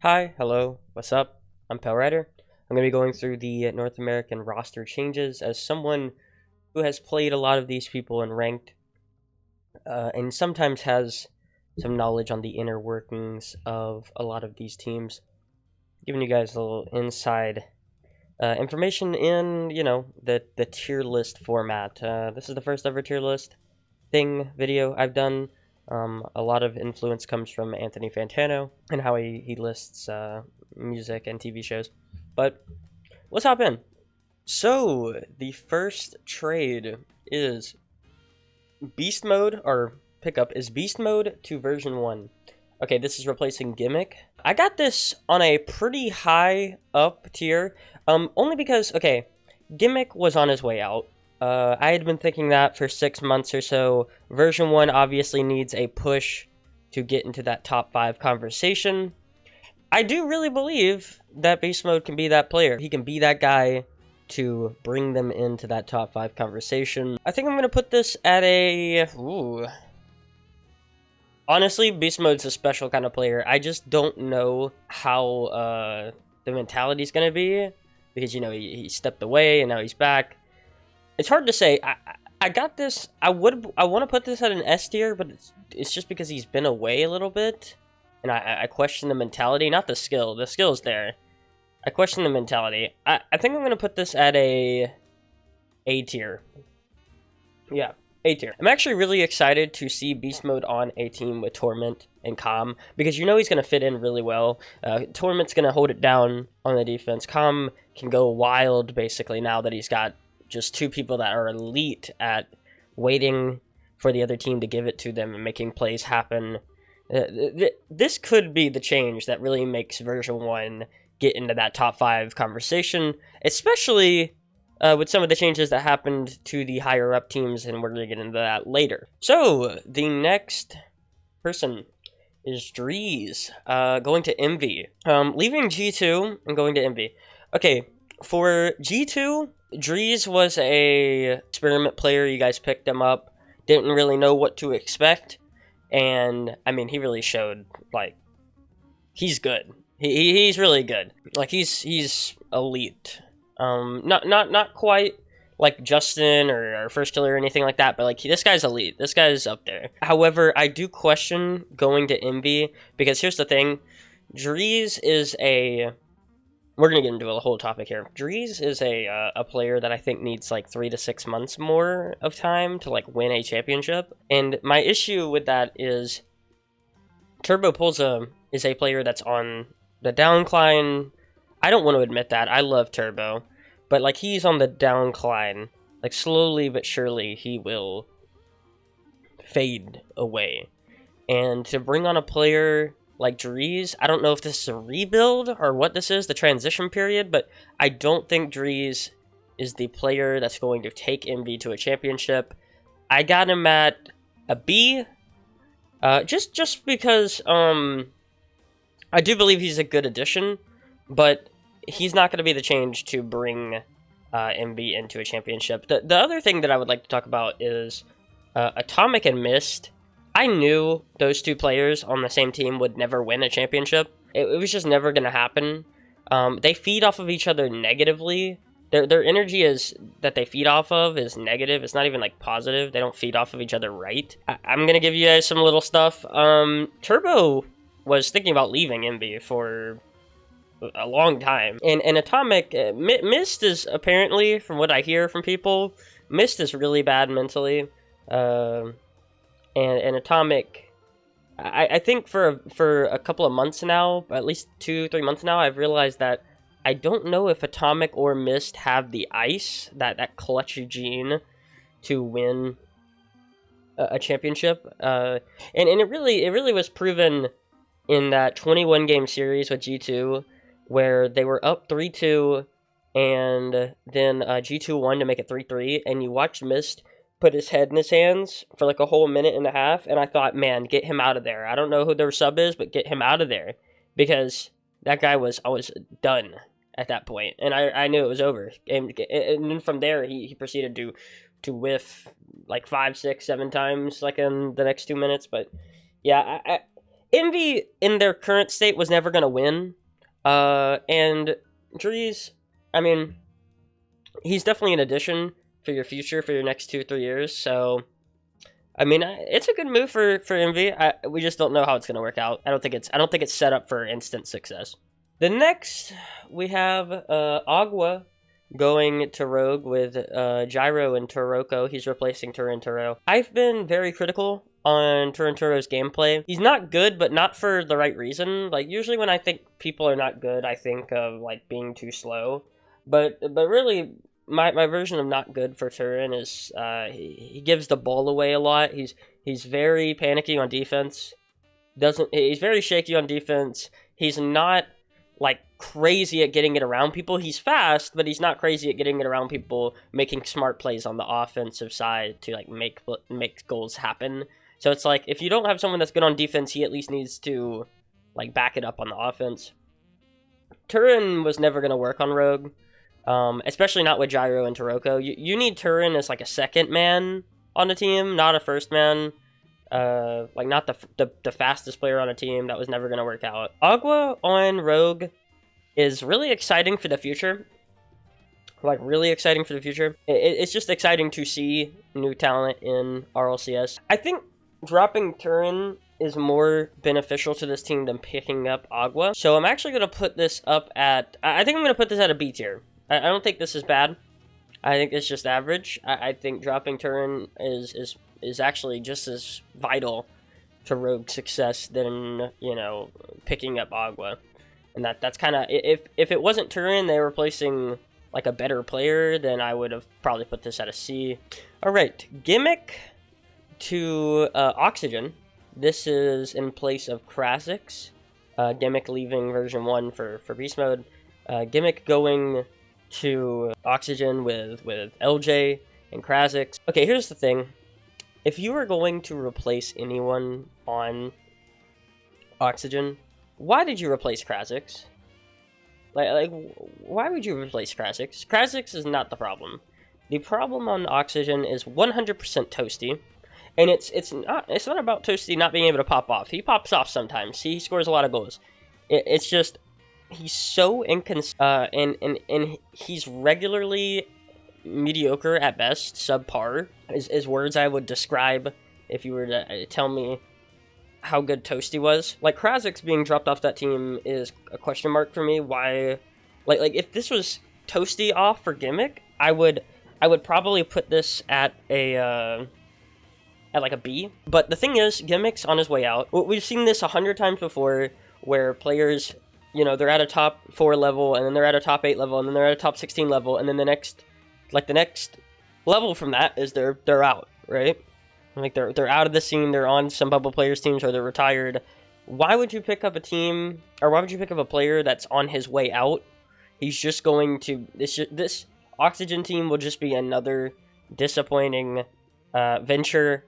Hi, hello, what's up? I'm PaLe. I'm going to be going through the North American roster changes as someone who has played a lot of these people in ranked and sometimes has some knowledge on the inner workings of a lot of these teams. Giving you guys a little inside information in, the tier list format. This is the first ever tier list video I've done. A lot of influence comes from Anthony Fantano and how he lists music and TV shows. But let's hop in. So, the first trade is Beast Mode, or pickup is Beast Mode to version 1. Okay, this is replacing Gimmick. I got this on a pretty high up tier, only because, okay, Gimmick was on his way out. I had been thinking that for 6 months or so. Version 1 obviously needs a push to get into that top 5 conversation. I do really believe that Beast Mode can be that player. He can be that guy to bring them into that top 5 conversation. I think I'm going to put this at a... Ooh. Honestly, Beast Mode's a special kind of player. I just don't know how the mentality's going to be. Because, he stepped away and now he's back. It's hard to say. I got this. I want to put this at an S tier, but it's just because he's been away a little bit, and I question the mentality, not the skill. The skill's there. I question the mentality. I think I'm gonna put this at a tier. Yeah, A tier. I'm actually really excited to see Beast Mode on a team with Torment and Calm, because he's gonna fit in really well. Torment's gonna hold it down on the defense. Calm can go wild basically now that he's got just two people that are elite at waiting for the other team to give it to them and making plays happen. This could be the change that really makes version 1 get into that top 5 conversation, especially with some of the changes that happened to the higher up teams, and we're going to get into that later. So, the next person is Drees, going to Envy. Leaving G2 and going to Envy. Okay, for G2, Drees was a experiment player. You guys picked him up. Didn't really know what to expect. And, I mean, he really showed, like, he's good. He's really good. Like, he's elite. Not quite like Justin or First Killer or anything like that, but, like, this guy's elite. This guy's up there. However, I do question going to Envy, because here's the thing. Drees is a... We're going to get into a whole topic here. Drees is a player that I think needs like 3 to 6 months more of time to like win a championship. And my issue with that is Turbo Pulsa is a player that's on the downcline. I don't want to admit that. I love Turbo. But like he's on the downcline. Like slowly but surely he will fade away. And to bring on a player like Drees, I don't know if this is a rebuild or what this is, the transition period, but I don't think Drees is the player that's going to take Envy to a championship. I got him at a B, just because I do believe he's a good addition, but he's not going to be the change to bring Envy into a championship. The other thing that I would like to talk about is Atomic and Mist. I knew those two players on the same team would never win a championship. It was just never going to happen. They feed off of each other negatively. Their energy is that they feed off of is negative. It's not even like positive. They don't feed off of each other right. I'm going to give you guys some little stuff. Turbo was thinking about leaving Envy for a long time. And Atomic, Mist is apparently, from what I hear from people, Mist is really bad mentally. And Atomic, I think for a couple of months now, at least 2-3 months now, I've realized that I don't know if Atomic or Mist have the ice, that clutch gene, to win a championship. And it really was proven in that 21 game series with G2, where they were up 3-2, and then G2 won to make it 3-3, and you watched Mist put his head in his hands for like a whole minute and a half, and I thought, man, get him out of there. I don't know who their sub is, but get him out of there, because that guy was done at that point, and I knew it was over. And then from there, he proceeded to whiff like 5, 6, 7 times like in the next 2 minutes. But yeah, Envy in their current state was never going to win. And Drees, I mean, he's definitely an addition for your future, for your next 2-3 years. So, I mean, it's a good move for Envy. We just don't know how it's going to work out. I don't think it's set up for instant success. The next, we have Agua going to Rogue with Gyro and Toroko. He's replacing Turinturo. I've been very critical on Turinturo's gameplay. He's not good, but not for the right reason. Like, usually when I think people are not good, I think of, like, being too slow. But really, my version of not good for Turin is he gives the ball away a lot. He's very panicky on defense. He's very shaky on defense. He's not like crazy at getting it around people. He's fast, but he's not crazy at getting it around people, making smart plays on the offensive side to like make goals happen. So it's like if you don't have someone that's good on defense, he at least needs to like back it up on the offense. Turin was never going to work on Rogue, especially not with Gyro and Toroko. You need Turin as like a second man on the team, not a first man. Like not the fastest player on a team. That was never going to work out. Agua on Rogue is really exciting for the future. Like really exciting for the future. It's just exciting to see new talent in RLCS. I think dropping Turin is more beneficial to this team than picking up Agua. So I'm actually going to put this up at... I think I'm going to put this at a B tier. I don't think this is bad. I think it's just average. I think dropping Turin is actually just as vital to Rogue success than, you know, picking up Agua. And that's kind of... If it wasn't Turin, they were replacing like a better player, then I would have probably put this at a C. Alright, Gimmick to Oxygen. This is in place of Krasix. Gimmick leaving version 1 for Beast Mode. Gimmick going to Oxygen with LJ and Krasix. Okay, here's the thing. If you were going to replace anyone on Oxygen, why did you replace Krasix? Like, why would you replace Krasix? Krasix is not the problem. The problem on Oxygen is 100% Toasty. And it's not about Toasty not being able to pop off. He pops off sometimes. He scores a lot of goals. It's just he's so inconsistent, and he's regularly mediocre at best, subpar is words I would describe if you were to tell me how good Toasty was. Like Krasix being dropped off that team is a question mark for me. Why? Like if this was Toasty off for Gimmick, I would probably put this at a at like a B. But the thing is, Gimmick's on his way out. We've seen this 100 times before, where players, you know, they're at a top 4 level, and then they're at a top 8 level, and then they're at a top 16 level, and then the next level from that is they're out, right? Like they're out of the scene, they're on some bubble players teams, or they're retired. Why would you pick up a team, or why would you pick up a player that's on his way out? He's just going to this Oxygen team will just be another disappointing venture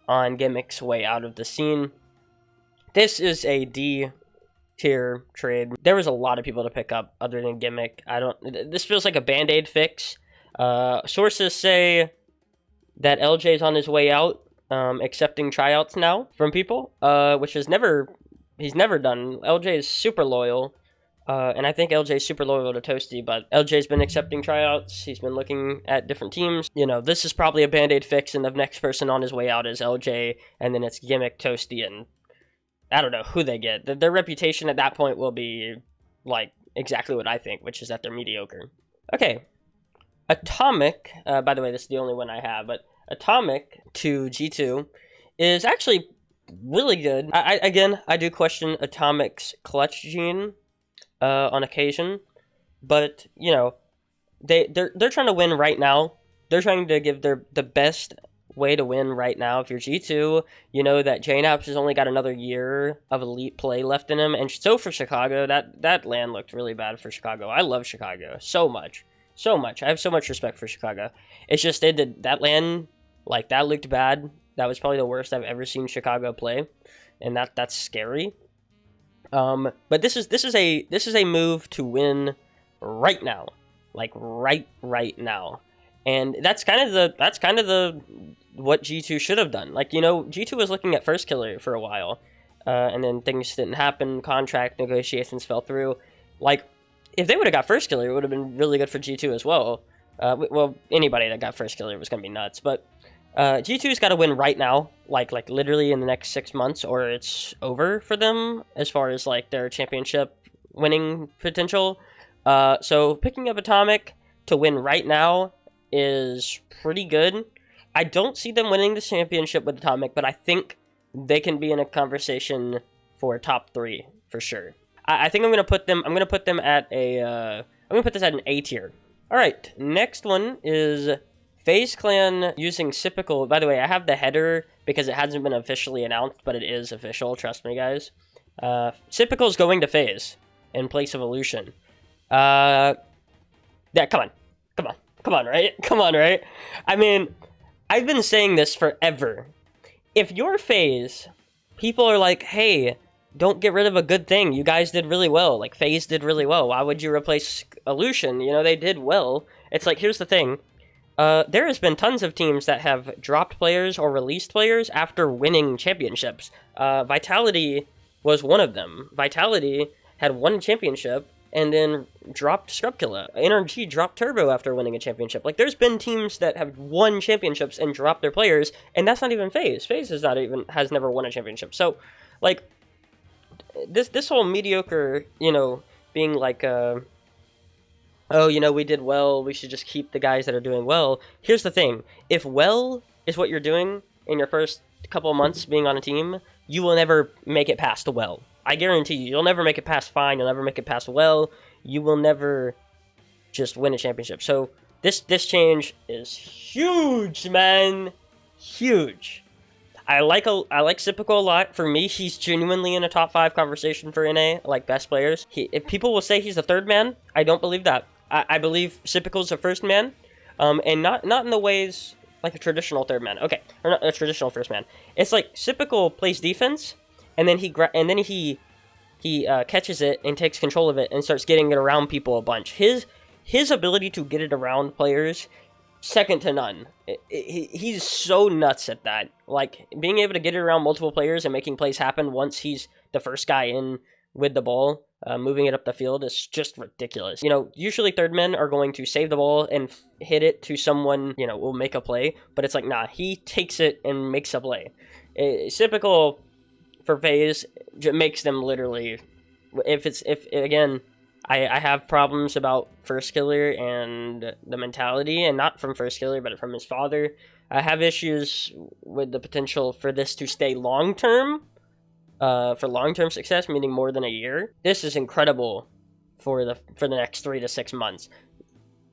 on Gimmick's way out of the scene. This is a D tier trade. There was a lot of people to pick up other than Gimmick. This feels like a band-aid fix. Sources say that LJ's on his way out, accepting tryouts now from people, which he's never done. LJ is super loyal, and I think LJ is super loyal to Toasty, but LJ's been accepting tryouts. He's been looking at different teams. You know, this is probably a band-aid fix, and the next person on his way out is LJ, and then it's Gimmick, Toasty, and I don't know who they get. Their reputation at that point will be, like, exactly what I think, which is that they're mediocre. Okay. Atomic, by the way, this is the only one I have, but Atomic to G2 is actually really good. I do question Atomic's clutch gene on occasion, but, you know, they're trying to win right now. They're trying to give the best way to win right now. If you're G2, you know that JNAPS has only got another year of elite play left in him, and so for Chicago, that LAN looked really bad for Chicago. I love Chicago so much. I have so much respect for Chicago. It's just that LAN, like, that looked bad. That was probably the worst I've ever seen Chicago play, and that's scary. But this is a move to win right now, like right now, and that's kind of the what G2 should have done. Like, you know, G2 was looking at first killer for a while. and then things didn't happen, contract negotiations fell through. Like, if they would have got first killer, it would have been really good for G2 as well. Well, anybody that got first killer was going to be nuts, but G2's got to win right now, like literally in the next 6 months, or it's over for them as far as like their championship winning potential. So picking up Atomic to win right now is pretty good. I don't see them winning the championship with Atomic, but I think they can be in a conversation for top 3 for sure. I think I'm gonna put them at a. I'm gonna put this at an A tier. All right, next one is FaZe Clan using Sypical. By the way, I have the header because it hasn't been officially announced, but it is official. Trust me, guys. Sypical is going to FaZe in place of Illusion. Yeah, come on, right? I mean, I've been saying this forever. If you're FaZe, people are like, hey, don't get rid of a good thing. You guys did really well. Like, FaZe did really well. Why would you replace Illusion? You know, they did well. It's like, here's the thing. There has been tons of teams that have dropped players or released players after winning championships. Vitality was one of them. Vitality had won a championship and then dropped Scrubkilla. NRG dropped Turbo after winning a championship. Like, there's been teams that have won championships and dropped their players, and that's not even FaZe. FaZe has never won a championship. So, like, this whole mediocre, you know, being like, oh, you know, we did well, we should just keep the guys that are doing well. Here's the thing. If well is what you're doing in your first couple of months being on a team, you will never make it past the well. I guarantee you, you'll never make it past fine, you'll never make it past well, you will never just win a championship. So this change is huge, man. Huge. I like Sypical a lot. For me, he's genuinely in a top 5 conversation for NA, like best players. If people will say he's the third man, I don't believe that. I believe Sypical's the first man, and not in the ways like a traditional third man. Okay, or not a traditional first man. It's like Sypical plays defense, and then he catches it and takes control of it and starts getting it around people a bunch. His ability to get it around players, second to none. He's so nuts at that. Like, being able to get it around multiple players and making plays happen once he's the first guy in with the ball, moving it up the field is just ridiculous. You know, usually third men are going to save the ball and hit it to someone, you know, will make a play. But it's like, nah, he takes it and makes a play. Sypical for FaZe makes them literally, if again, I have problems about First Killer and the mentality, and not from First Killer, but from his father. I have issues with the potential for this to stay long-term, for long-term success, meaning more than a year. This is incredible for the next 3 to 6 months.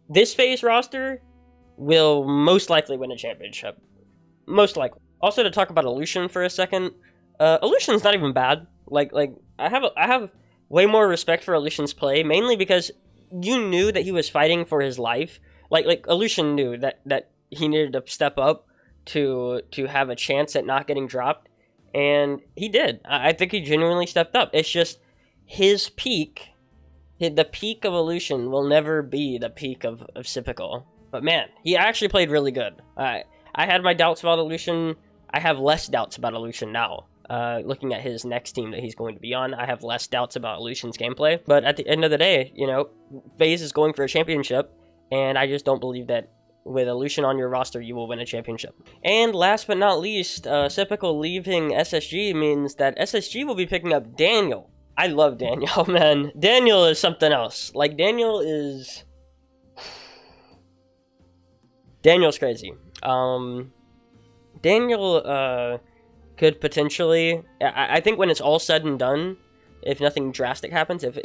This FaZe roster will most likely win a championship. Most likely. Also, to talk about Illusion for a second, Illusion's not even bad. Like I have way more respect for Illusion's play, mainly because you knew that he was fighting for his life. Like Illusion knew that he needed to step up to have a chance at not getting dropped, and he did. I think he genuinely stepped up. It's just his peak, the peak of Illusion will never be the peak of Sypical. But man, he actually played really good. I had my doubts about Illusion. I have less doubts about Illusion now. Looking at his next team that he's going to be on, I have less doubts about Illusion's gameplay. But at the end of the day, you know, FaZe is going for a championship, and I just don't believe that with Illusion on your roster, you will win a championship. And last but not least, Sypical leaving SSG means that SSG will be picking up Daniel. I love Daniel, man. Daniel is something else. Like, Daniel's crazy. Daniel, could potentially, I think when it's all said and done, if nothing drastic happens, if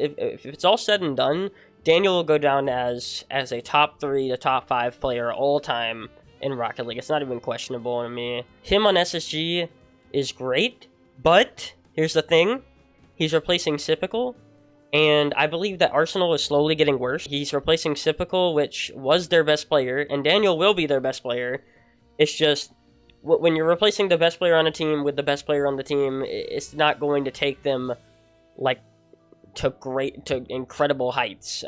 it's all said and done, Daniel will go down as a top 3 to top 5 player all time in Rocket League. It's not even questionable to me. Him on SSG is great, but here's the thing. He's replacing Sypical, and I believe that Arsenal is slowly getting worse. He's replacing Sypical, which was their best player, and Daniel will be their best player. It's just, when you're replacing the best player on a team with the best player on the team, it's not going to take them like to incredible heights.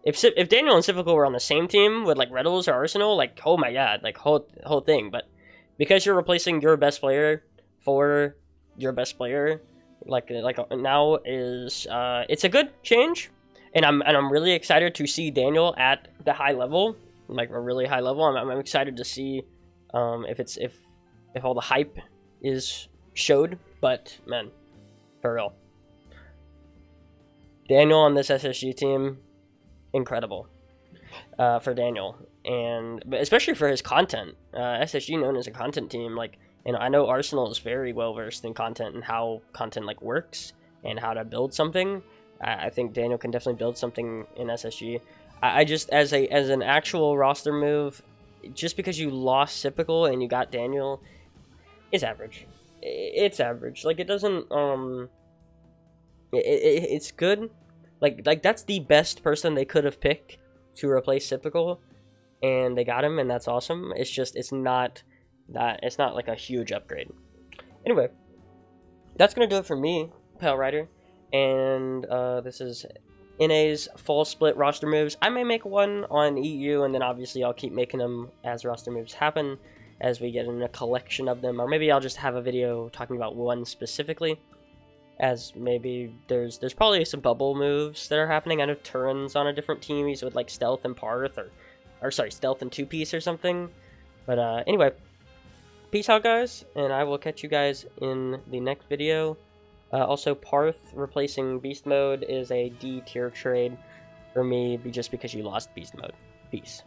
If Daniel and Sypical were on the same team with like Red Bulls or Arsenal, like, oh my god, like whole thing. But because you're replacing your best player for your best player, like now is it's a good change, and I'm really excited to see Daniel at the high level, like a really high level. I'm excited to see if all the hype is showed. But man, for real, Daniel on this SSG team, incredible for Daniel, and especially for his content. SSG known as a content team, like, and I know Arsenal is very well versed in content and how content like works and how to build something. I think Daniel can definitely build something in SSG. I just as an actual roster move, just because you lost Typical and you got Daniel, is average. It's average. Like, it doesn't it's good. Like that's the best person they could have picked to replace Typical, and they got him, and that's awesome. It's just it's not like a huge upgrade. Anyway, that's gonna do it for me, PaLe Rider, and this is NA's fall split roster moves. I may make one on EU, and then obviously I'll keep making them as roster moves happen, as we get in a collection of them, or maybe I'll just have a video talking about one specifically, as maybe there's probably some bubble moves that are happening. I know Turin's on a different team. He's with like Stealth and Parth, or sorry, Stealth and 2-piece or something. But anyway, peace out, guys, and I will catch you guys in the next video. Also, Parth replacing Beast Mode is a D tier trade for me, just because you lost Beast Mode. Peace.